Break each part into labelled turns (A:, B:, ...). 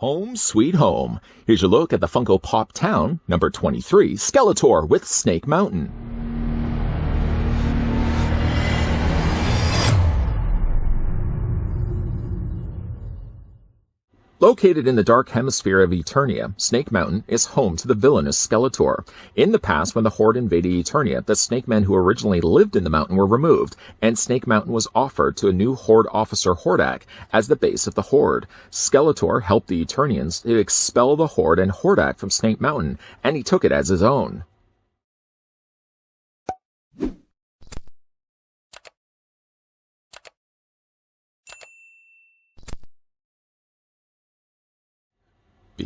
A: Home sweet home. Here's your look at the Funko Pop Town, number 23, Skeletor with Snake Mountain. Located in the dark hemisphere of Eternia, Snake Mountain is home to the villainous Skeletor. In the past, when the Horde invaded Eternia, the Snake Men who originally lived in the mountain were removed, and Snake Mountain was offered to a new Horde officer, Hordak, as the base of the Horde. Skeletor helped the Eternians to expel the Horde and Hordak from Snake Mountain, and he took it as his own.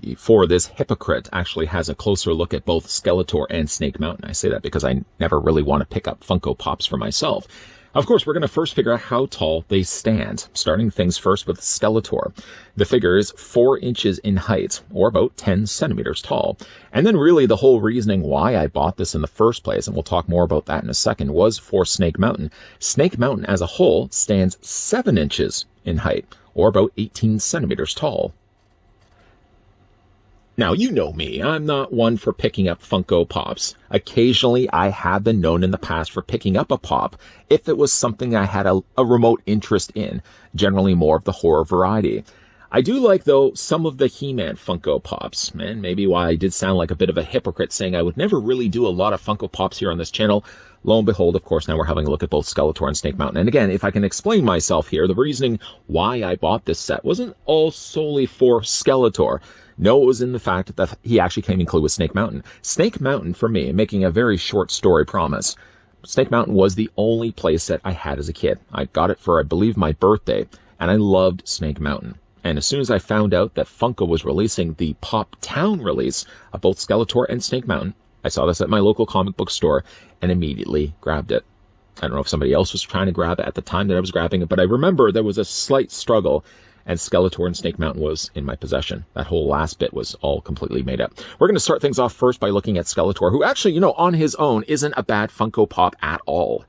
A: Before this hypocrite actually has a closer look at both Skeletor and Snake Mountain. I say that because I never really want to pick up Funko Pops for myself. Of course, we're going to first figure out how tall they stand, starting things first with Skeletor. The figure is 4 inches in height, or about 10 centimeters tall. And then really the whole reasoning why I bought this in the first place, and we'll talk more about that in a second, was for Snake Mountain. Snake Mountain as a whole stands 7 inches in height, or about 18 centimeters tall. Now, you know me, I'm not one for picking up Funko Pops. Occasionally, I have been known in the past for picking up a pop if it was something I had a remote interest in, generally more of the horror variety. I do like, though, some of the He-Man Funko Pops, and maybe why I did sound like a bit of a hypocrite saying I would never really do a lot of Funko Pops here on this channel. Lo and behold, of course, now we're having a look at both Skeletor and Snake Mountain. And again, if I can explain myself here, the reasoning why I bought this set wasn't all solely for Skeletor. No, it was in the fact that he actually came included with Snake Mountain. Snake Mountain, for me, making a very short story promise, Snake Mountain was the only playset I had as a kid. I got it for, I believe, my birthday, and I loved Snake Mountain. And as soon as I found out that Funko was releasing the Pop Town release of both Skeletor and Snake Mountain, I saw this at my local comic book store and immediately grabbed it. I don't know if somebody else was trying to grab it at the time that I was grabbing it, but I remember there was a slight struggle, and Skeletor and Snake Mountain was in my possession. That whole last bit was all completely made up. We're going to start things off first by looking at Skeletor, who actually, on his own, isn't a bad Funko Pop at all.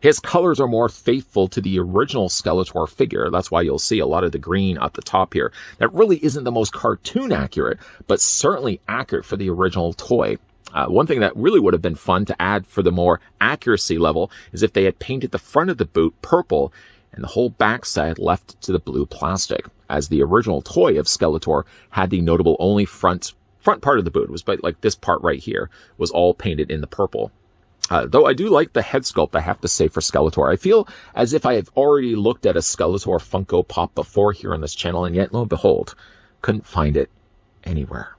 A: His colors are more faithful to the original Skeletor figure. That's why you'll see a lot of the green at the top here. That really isn't the most cartoon accurate, but certainly accurate for the original toy. One thing that really would have been fun to add for the more accuracy level is if they had painted the front of the boot purple and the whole backside left to the blue plastic, as the original toy of Skeletor had the notable only front part of the boot. It was like this part right here was all painted in the purple. Though I do like the head sculpt, I have to say, for Skeletor. I feel as if I have already looked at a Skeletor Funko Pop before here on this channel, and yet, lo and behold, couldn't find it anywhere.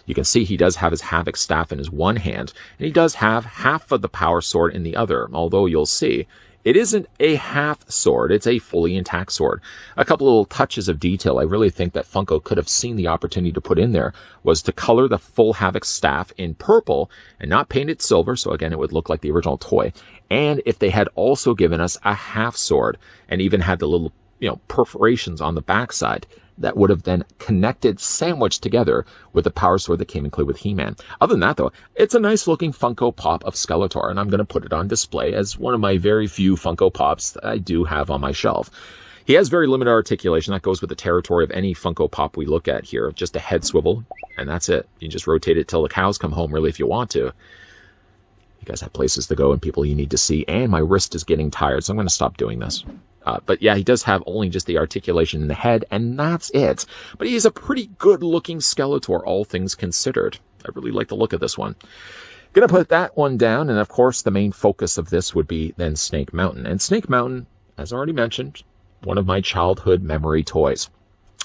A: You can see he does have his Havoc staff in his one hand, and he does have half of the power sword in the other, although you'll see it isn't a half sword, it's a fully intact sword. A couple little touches of detail I really think that Funko could have seen the opportunity to put in there was to color the full Havoc staff in purple and not paint it silver, so again it would look like the original toy. And if they had also given us a half sword and even had the little perforations on the backside, that would have then connected, sandwiched together with the power sword that came included with He-Man. Other than that, though, it's a nice looking Funko Pop of Skeletor, and I'm going to put it on display as one of my very few Funko Pops that I do have on my shelf. He has very limited articulation. That goes with the territory of any Funko Pop we look at here. Just a head swivel, and that's it. You just rotate it till the cows come home, really, if you want to. You guys have places to go and people you need to see, and my wrist is getting tired, so I'm going to stop doing this. But yeah, he does have only just the articulation in the head, and that's it. But he's a pretty good-looking Skeletor, all things considered. I really like the look of this one. Gonna put that one down, and of course, the main focus of this would be then Snake Mountain. And Snake Mountain, as already mentioned, one of my childhood memory toys.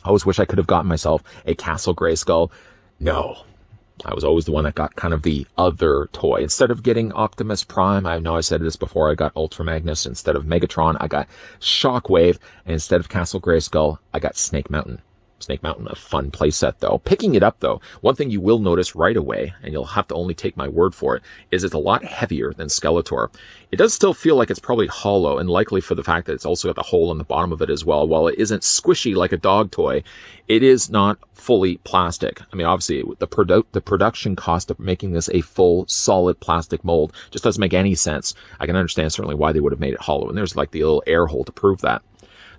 A: I always wish I could have gotten myself a Castle Grayskull. No. I was always the one that got kind of the other toy. Instead of getting Optimus Prime, I know I said this before, I got Ultra Magnus. Instead of Megatron, I got Shockwave. And instead of Castle Grayskull, I got Snake Mountain. Snake Mountain, a fun playset, though. Picking it up, though, one thing you will notice right away, and you'll have to only take my word for it, is it's a lot heavier than Skeletor. It does still feel like it's probably hollow, and likely for the fact that it's also got the hole in the bottom of it as well. While it isn't squishy like a dog toy, it is not fully plastic. I mean, obviously, the production cost of making this a full, solid plastic mold just doesn't make any sense. I can understand certainly why they would have made it hollow, and there's like the little air hole to prove that.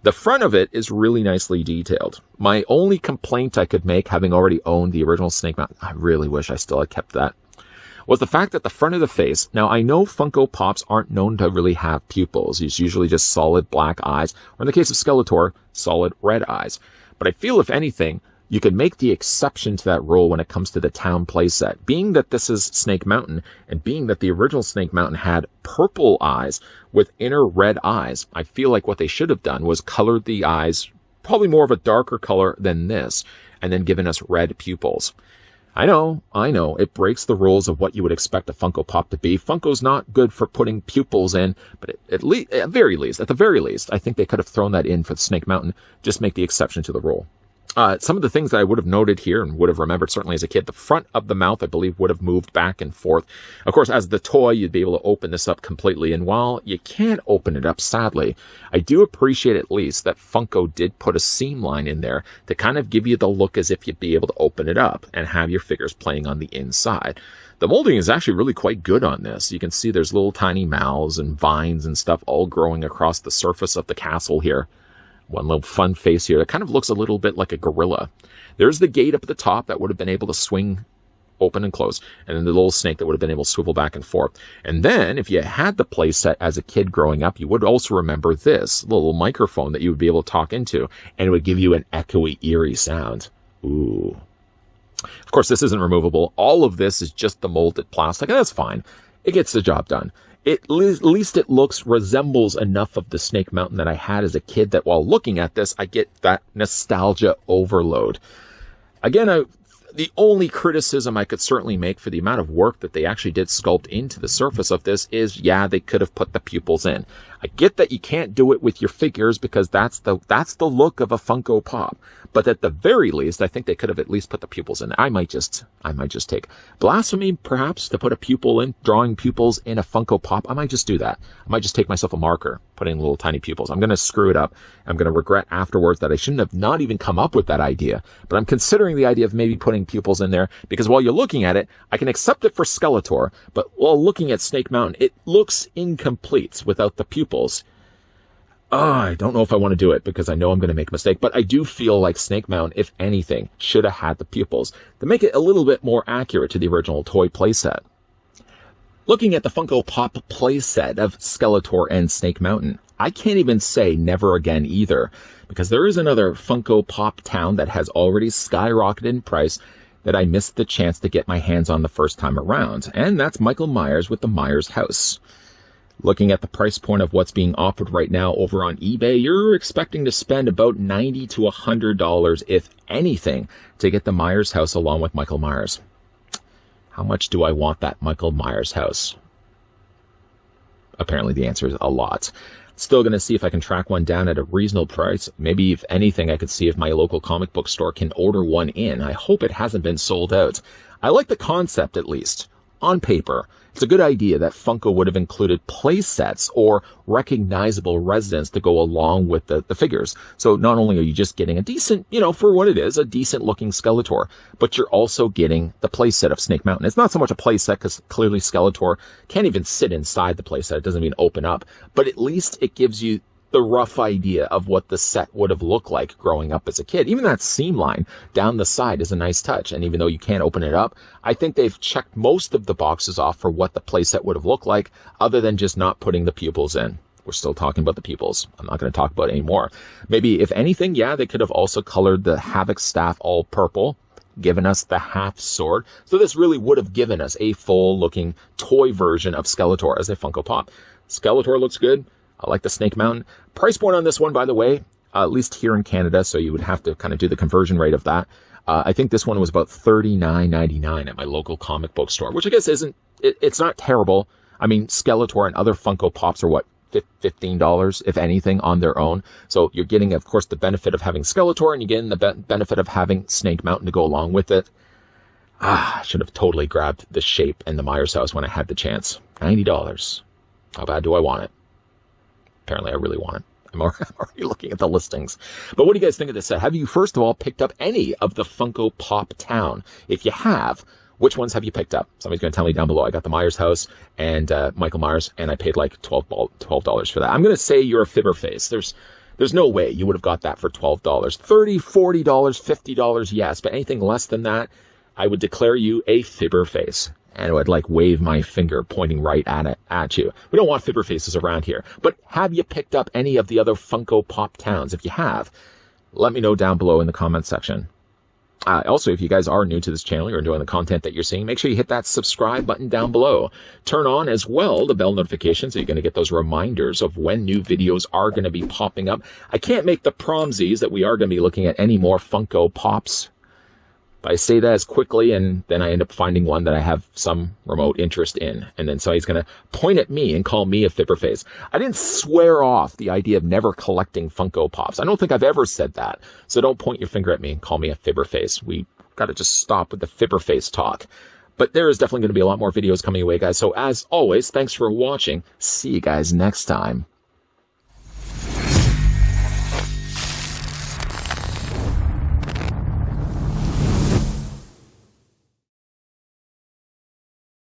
A: The front of it is really nicely detailed. My only complaint I could make, having already owned the original Snake Mountain, I really wish I still had kept that, was the fact that the front of the face, now I know Funko Pops aren't known to really have pupils. It's usually just solid black eyes, or in the case of Skeletor, solid red eyes. But I feel, if anything, you could make the exception to that rule when it comes to the town playset. Being that this is Snake Mountain, and being that the original Snake Mountain had purple eyes with inner red eyes, I feel like what they should have done was colored the eyes probably more of a darker color than this, and then given us red pupils. I know, it breaks the rules of what you would expect a Funko Pop to be. Funko's not good for putting pupils in, but at the very least, I think they could have thrown that in for the Snake Mountain, just make the exception to the rule. Some of the things that I would have noted here and would have remembered certainly as a kid, the front of the mouth, I believe, would have moved back and forth. Of course, as the toy, you'd be able to open this up completely. And while you can't open it up, sadly, I do appreciate at least that Funko did put a seam line in there to kind of give you the look as if you'd be able to open it up and have your figures playing on the inside. The molding is actually really quite good on this. You can see there's little tiny mouths and vines and stuff all growing across the surface of the castle here. One little fun face here that kind of looks a little bit like a gorilla. There's the gate up at the top that would have been able to swing open and close, and then the little snake that would have been able to swivel back and forth. And then, if you had the playset as a kid growing up, you would also remember this little microphone that you would be able to talk into, and it would give you an echoey, eerie sound. Ooh. Of course, this isn't removable. All of this is just the molded plastic, and that's fine. It gets the job done. At least it resembles enough of the Snake Mountain that I had as a kid that while looking at this, I get that nostalgia overload. Again, the only criticism I could certainly make for the amount of work that they actually did sculpt into the surface of this is, yeah, they could have put the pupils in. I get that you can't do it with your figures because that's the look of a Funko Pop. But at the very least, I think they could have at least put the pupils in. I might just take blasphemy, perhaps, to put a pupil in, drawing pupils in a Funko Pop. I might just do that. I might just take myself a marker, put in little tiny pupils. I'm going to screw it up. I'm going to regret afterwards that I shouldn't have not even come up with that idea. But I'm considering the idea of maybe putting pupils in there because while you're looking at it, I can accept it for Skeletor, but while looking at Snake Mountain, it looks incomplete without the pupils. I don't know if I want to do it because I know I'm going to make a mistake, but I do feel like Snake Mountain, if anything, should have had the pupils to make it a little bit more accurate to the original toy playset. Looking at the Funko Pop playset of Skeletor and Snake Mountain, I can't even say never again either, because there is another Funko Pop town that has already skyrocketed in price that I missed the chance to get my hands on the first time around, and that's Michael Myers with the Myers house. Looking at the price point of what's being offered right now over on eBay, you're expecting to spend about $90 to $100, if anything, to get the Myers house along with Michael Myers. How much do I want that Michael Myers house? Apparently the answer is a lot. Still going to see if I can track one down at a reasonable price. Maybe, if anything, I could see if my local comic book store can order one in. I hope it hasn't been sold out. I like the concept, at least. On paper, it's a good idea that Funko would have included play sets or recognizable residents to go along with the figures. So not only are you just getting a decent, for what it is, a decent looking Skeletor, but you're also getting the play set of Snake Mountain. It's not so much a play set because clearly Skeletor can't even sit inside the play set. It doesn't even open up, but at least it gives you the rough idea of what the set would have looked like growing up as a kid. Even that seam line down the side is a nice touch. And even though you can't open it up, I think they've checked most of the boxes off for what the playset would have looked like, other than just not putting the pupils in. We're still talking about the pupils. I'm not going to talk about it anymore. Maybe, if anything, yeah, they could have also colored the Havoc staff all purple, given us the half sword. So this really would have given us a full looking toy version of Skeletor as a Funko Pop. Skeletor looks good. I like the Snake Mountain. Price point on this one, by the way, at least here in Canada, so you would have to kind of do the conversion rate of that. I think this one was about $39.99 at my local comic book store, which I guess it's not terrible. I mean, Skeletor and other Funko Pops are what, $15, if anything, on their own. So you're getting, of course, the benefit of having Skeletor, and you're getting the benefit of having Snake Mountain to go along with it. I should have totally grabbed the shape and the Myers house when I had the chance. $90. How bad do I want it? Apparently I really want it. I'm already looking at the listings. But what do you guys think of this set? Have you, first of all, picked up any of the Funko Pop Town? If you have, which ones have you picked up? Somebody's going to tell me down below. I got the Myers house and Michael Myers, and I paid like $12 for that. I'm going to say you're a fibber face. There's There's no way you would have got that for $12. $30, $40, $50, yes. But anything less than that, I would declare you a fibber face. And I would like wave my finger pointing right at you. We don't want fibber faces around here. But have you picked up any of the other Funko Pop towns? If you have, let me know down below in the comment section. Also, if you guys are new to this channel, you're enjoying the content that you're seeing, make sure you hit that subscribe button down below. Turn on as well the bell notifications so you're going to get those reminders of when new videos are going to be popping up. I can't make the promsies that we are going to be looking at any more Funko Pops. But I say that as quickly, and then I end up finding one that I have some remote interest in. And then somebody's going to point at me and call me a fibber face. I didn't swear off the idea of never collecting Funko Pops. I don't think I've ever said that. So don't point your finger at me and call me a fibber face. We got to just stop with the fibber face talk. But there is definitely going to be a lot more videos coming your way, guys. So as always, thanks for watching. See you guys next time.